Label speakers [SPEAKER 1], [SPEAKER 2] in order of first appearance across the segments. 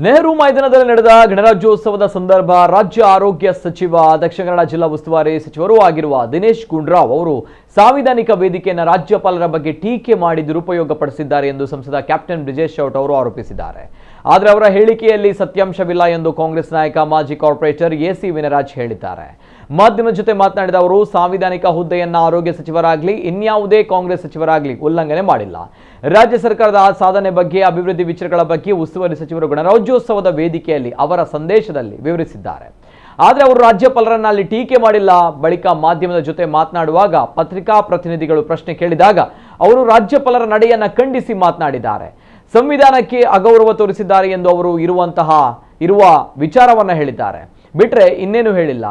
[SPEAKER 1] ನೆಹರು ಮೈದಾನದಲ್ಲಿ ನಡೆದ ಗಣರಾಜ್ಯೋತ್ಸವದ ಸಂದರ್ಭ ರಾಜ್ಯ ಆರೋಗ್ಯ ಸಚಿವ ದಕ್ಷಿಣ ಕನ್ನಡ ಜಿಲ್ಲಾ ಉಸ್ತುವಾರಿ ಸಚಿವರೂ ಆಗಿರುವ ದಿನೇಶ್ ಗುಂಡೂರಾವ್ ಅವರು ಸಾಂವಿಧಾನಿಕ ವೇದಿಕೆಯನ್ನು ರಾಜ್ಯಪಾಲರ ಬಗ್ಗೆ ಟೀಕೆ ಮಾಡಿ ದುರುಪಯೋಗಪಡಿಸಿದ್ದಾರೆ ಎಂದು ಸಂಸದ ಕ್ಯಾಪ್ಟನ್ ಬ್ರಿಜೇಶ್ ಚೌಟ ಅವರು ಆರೋಪಿಸಿದ್ದಾರೆ. ಆದರೆ ಅವರ ಹೇಳಿಕೆಯಲ್ಲಿ ಸತ್ಯಾಂಶವಿಲ್ಲ ಎಂದು ಕಾಂಗ್ರೆಸ್ ನಾಯಕ ಮಾಜಿ ಕಾರ್ಪೊರೇಟರ್ ಎಸಿ ವಿನರಾಜ್ ಹೇಳಿದ್ದಾರೆ. ಮಾಧ್ಯಮದ ಜೊತೆ ಮಾತನಾಡಿದ ಅವರು ಸಾಂವಿಧಾನಿಕ ಹುದ್ದೆಯನ್ನ ಆರೋಗ್ಯ ಸಚಿವರಾಗಲಿ ಇನ್ಯಾವುದೇ ಕಾಂಗ್ರೆಸ್ ಸಚಿವರಾಗಲಿ ಉಲ್ಲಂಘನೆ ಮಾಡಿಲ್ಲ. ರಾಜ್ಯ ಸರ್ಕಾರದ ಸಾಧನೆ ಬಗ್ಗೆ ಅಭಿವೃದ್ಧಿ ವಿಚಾರಗಳ ಬಗ್ಗೆ ಉಸ್ತುವಾರಿ ಸಚಿವರು ಗಣರಾಜ್ಯೋತ್ಸವದ ವೇದಿಕೆಯಲ್ಲಿ ಅವರ ಸಂದೇಶದಲ್ಲಿ ವಿವರಿಸಿದ್ದಾರೆ. ಆದರೆ ಅವರು ರಾಜ್ಯಪಾಲರನ್ನ ಅಲ್ಲಿ ಟೀಕೆ ಮಾಡಿಲ್ಲ. ಬಳಿಕ ಮಾಧ್ಯಮದ ಜೊತೆ ಮಾತನಾಡುವಾಗ ಪತ್ರಿಕಾ ಪ್ರತಿನಿಧಿಗಳು ಪ್ರಶ್ನೆ ಕೇಳಿದಾಗ ಅವರು ರಾಜ್ಯಪಾಲರ ನಡೆಯನ್ನ ಖಂಡಿಸಿ ಮಾತನಾಡಿದ್ದಾರೆ. ಸಂವಿಧಾನಕ್ಕೆ ಅಗೌರವ ತೋರಿಸಿದ್ದಾರೆ ಎಂದು ಅವರು ಇರುವ ವಿಚಾರವನ್ನ ಹೇಳಿದ್ದಾರೆ. ಬಿಟ್ರೆ ಇನ್ನೇನು ಹೇಳಿಲ್ಲ.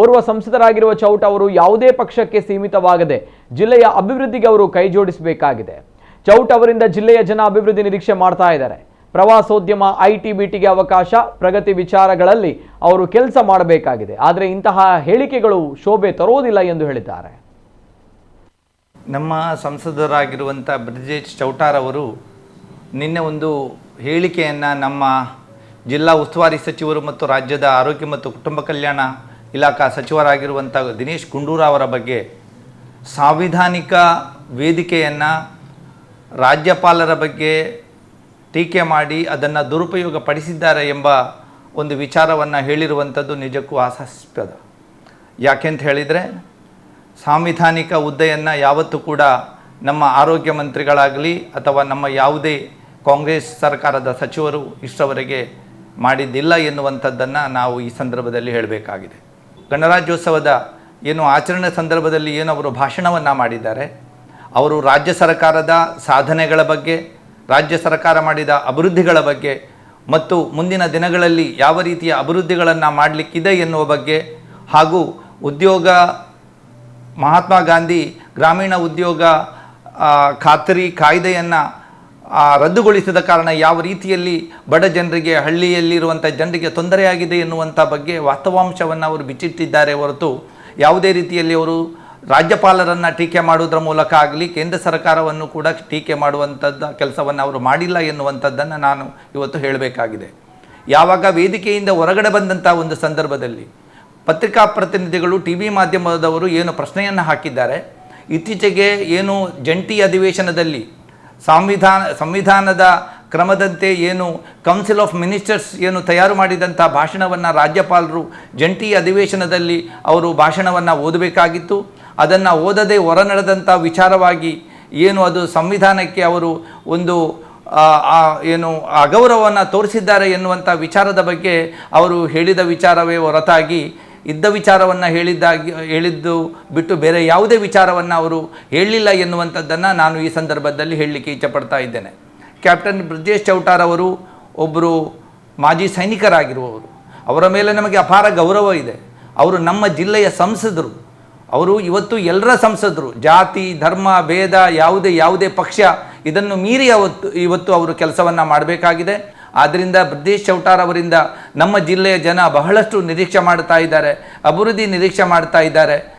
[SPEAKER 1] ಓರ್ವ ಸಂಸದರಾಗಿರುವ ಚೌಟ ಅವರು ಯಾವುದೇ ಪಕ್ಷಕ್ಕೆ ಸೀಮಿತವಾಗದೆ ಜಿಲ್ಲೆಯ ಅಭಿವೃದ್ಧಿಗೆ ಅವರು ಕೈ ಜೋಡಿಸಬೇಕಾಗಿದೆ. ಚೌಟ ಅವರಿಂದ ಜಿಲ್ಲೆಯ ಜನ ಅಭಿವೃದ್ಧಿ ನಿರೀಕ್ಷೆ ಮಾಡ್ತಾ ಇದ್ದಾರೆ. ಪ್ರವಾಸೋದ್ಯಮ, ಐಟಿ, ಬಿಟಿಗೆ ಅವಕಾಶ, ಪ್ರಗತಿ ವಿಚಾರಗಳಲ್ಲಿ ಅವರು ಕೆಲಸ ಮಾಡಬೇಕಾಗಿದೆ. ಆದರೆ ಇಂತಹ ಹೇಳಿಕೆಗಳು ಶೋಭೆ ತರೋದಿಲ್ಲ ಎಂದು ಹೇಳಿದ್ದಾರೆ.
[SPEAKER 2] ನಮ್ಮ ಸಂಸದರಾಗಿರುವಂಥ ಬ್ರಿಜೇಶ್ ಚೌಟಾರ್ ಅವರು ನಿನ್ನೆ ಒಂದು ಹೇಳಿಕೆಯನ್ನು ನಮ್ಮ ಜಿಲ್ಲಾ ಉಸ್ತುವಾರಿ ಸಚಿವರು ಮತ್ತು ರಾಜ್ಯದ ಆರೋಗ್ಯ ಮತ್ತು ಕುಟುಂಬ ಕಲ್ಯಾಣ ಇಲಾಖಾ ಸಚಿವರಾಗಿರುವಂಥ ದಿನೇಶ್ ಗುಂಡೂರಾವ್ ಅವರ ಬಗ್ಗೆ ಸಾಂವಿಧಾನಿಕ ವೇದಿಕೆಯನ್ನು ರಾಜ್ಯಪಾಲರ ಬಗ್ಗೆ ಟೀಕೆ ಮಾಡಿ ಅದನ್ನು ದುರುಪಯೋಗ ಪಡಿಸಿದ್ದಾರೆ ಎಂಬ ಒಂದು ವಿಚಾರವನ್ನು ಹೇಳಿರುವಂಥದ್ದು ನಿಜಕ್ಕೂ ಹಾಸ್ಯಾಸ್ಪದ. ಯಾಕೆಂತ ಹೇಳಿದರೆ ಸಾಂವಿಧಾನಿಕ ಹುದ್ದೆಯನ್ನು ಯಾವತ್ತೂ ಕೂಡ ನಮ್ಮ ಆರೋಗ್ಯ ಮಂತ್ರಿಗಳಾಗಲಿ ಅಥವಾ ನಮ್ಮ ಯಾವುದೇ ಕಾಂಗ್ರೆಸ್ ಸರ್ಕಾರದ ಸಚಿವರು ಇಷ್ಟವರೆಗೆ ಮಾಡಿದ್ದಿಲ್ಲ ಎನ್ನುವಂಥದ್ದನ್ನು ನಾವು ಈ ಸಂದರ್ಭದಲ್ಲಿ ಹೇಳಬೇಕಾಗಿದೆ. ಗಣರಾಜ್ಯೋತ್ಸವದ ಆಚರಣೆ ಸಂದರ್ಭದಲ್ಲಿ ಅವರು ಭಾಷಣವನ್ನು ಮಾಡಿದ್ದಾರೆ. ಅವರು ರಾಜ್ಯ ಸರ್ಕಾರದ ಸಾಧನೆಗಳ ಬಗ್ಗೆ, ರಾಜ್ಯ ಸರ್ಕಾರ ಮಾಡಿದ ಅಭಿವೃದ್ಧಿಗಳ ಬಗ್ಗೆ ಮತ್ತು ಮುಂದಿನ ದಿನಗಳಲ್ಲಿ ಯಾವ ರೀತಿಯ ಅಭಿವೃದ್ಧಿಗಳನ್ನು ಮಾಡಲಿಕ್ಕಿದೆ ಎನ್ನುವ ಬಗ್ಗೆ ಹಾಗೂ ಉದ್ಯೋಗ ಮಹಾತ್ಮ ಗಾಂಧಿ ಗ್ರಾಮೀಣ ಉದ್ಯೋಗ ಖಾತರಿ ಕಾಯ್ದೆಯನ್ನು ರದ್ದುಗೊಳಿಸಿದ ಕಾರಣ ಯಾವ ರೀತಿಯಲ್ಲಿ ಬಡ ಜನರಿಗೆ, ಹಳ್ಳಿಯಲ್ಲಿರುವಂಥ ಜನರಿಗೆ ತೊಂದರೆಯಾಗಿದೆ ಎನ್ನುವಂಥ ಬಗ್ಗೆ ವಾಸ್ತವಾಂಶವನ್ನು ಅವರು ಬಿಚ್ಚಿಟ್ಟಿದ್ದಾರೆ ಹೊರತು ಯಾವುದೇ ರೀತಿಯಲ್ಲಿ ಅವರು ರಾಜ್ಯಪಾಲರನ್ನು ಟೀಕೆ ಮಾಡುವುದರ ಮೂಲಕ ಆಗಲಿ ಕೇಂದ್ರ ಸರ್ಕಾರವನ್ನು ಕೂಡ ಟೀಕೆ ಮಾಡುವಂಥದ್ದು ಕೆಲಸವನ್ನು ಅವರು ಮಾಡಿಲ್ಲ ಎನ್ನುವಂಥದ್ದನ್ನು ನಾನು ಇವತ್ತು ಹೇಳಬೇಕಾಗಿದೆ. ಯಾವಾಗ ವೇದಿಕೆಯಿಂದ ಹೊರಗಡೆ ಬಂದಂಥ ಒಂದು ಸಂದರ್ಭದಲ್ಲಿ ಪತ್ರಿಕಾ ಪ್ರತಿನಿಧಿಗಳು, ಟಿ ವಿ ಮಾಧ್ಯಮದವರು ಪ್ರಶ್ನೆಯನ್ನು ಹಾಕಿದ್ದಾರೆ. ಇತ್ತೀಚೆಗೆ ಜಂಟಿ ಅಧಿವೇಶನದಲ್ಲಿ ಸಂವಿಧಾನದ ಕ್ರಮದಂತೆ ಕೌನ್ಸಿಲ್ ಆಫ್ ಮಿನಿಸ್ಟರ್ಸ್ ತಯಾರು ಮಾಡಿದಂಥ ಭಾಷಣವನ್ನು ರಾಜ್ಯಪಾಲರು ಜಂಟಿ ಅಧಿವೇಶನದಲ್ಲಿ ಅವರು ಭಾಷಣವನ್ನು ಓದಬೇಕಾಗಿತ್ತು. ಅದನ್ನು ಓದದೆ ಹೊರನಡೆದಂಥ ವಿಚಾರವಾಗಿ ಅದು ಸಂವಿಧಾನಕ್ಕೆ ಅವರು ಒಂದು ಅಗೌರವವನ್ನು ತೋರಿಸಿದ್ದಾರೆ ಎನ್ನುವಂಥ ವಿಚಾರದ ಬಗ್ಗೆ ಅವರು ಹೇಳಿದ ವಿಚಾರವೇ ಹೊರತಾಗಿ ಇದ್ದ ವಿಚಾರವನ್ನು ಹೇಳಿದ್ದು ಬಿಟ್ಟು ಬೇರೆ ಯಾವುದೇ ವಿಚಾರವನ್ನು ಅವರು ಹೇಳಲಿಲ್ಲ ಎನ್ನುವಂಥದ್ದನ್ನು ನಾನು ಈ ಸಂದರ್ಭದಲ್ಲಿ ಹೇಳಲಿಕ್ಕೆ ಇಚ್ಛಪಡ್ತಾ ಇದ್ದೇನೆ. ಕ್ಯಾಪ್ಟನ್ ಬ್ರಿಜೇಶ್ ಚೌಟಾರ್ ಅವರು ಒಬ್ಬರು ಮಾಜಿ ಸೈನಿಕರಾಗಿರುವವರು. ಅವರ ಮೇಲೆ ನಮಗೆ ಅಪಾರ ಗೌರವ ಇದೆ. ಅವರು ನಮ್ಮ ಜಿಲ್ಲೆಯ ಸಂಸದರು. ಅವರು ಇವತ್ತು ಎಲ್ಲರ ಸಂಸದರು. ಜಾತಿ, ಧರ್ಮ, ಭೇದ ಯಾವುದೇ ಪಕ್ಷ ಇದನ್ನು ಮೀರಿ ಇವತ್ತು ಅವರು ಕೆಲಸವನ್ನು ಮಾಡಬೇಕಾಗಿದೆ. ಆದ್ದರಿಂದ ಬ್ರಿಜೇಶ್ ಚೌಟಾರ್ ಅವರಿಂದ ನಮ್ಮ ಜಿಲ್ಲೆಯ ಜನ ಬಹಳಷ್ಟು ನಿರೀಕ್ಷೆ ಮಾಡ್ತಾ ಇದ್ದಾರೆ, ಅಭಿವೃದ್ಧಿ ನಿರೀಕ್ಷೆ ಮಾಡ್ತಾ ಇದ್ದಾರೆ.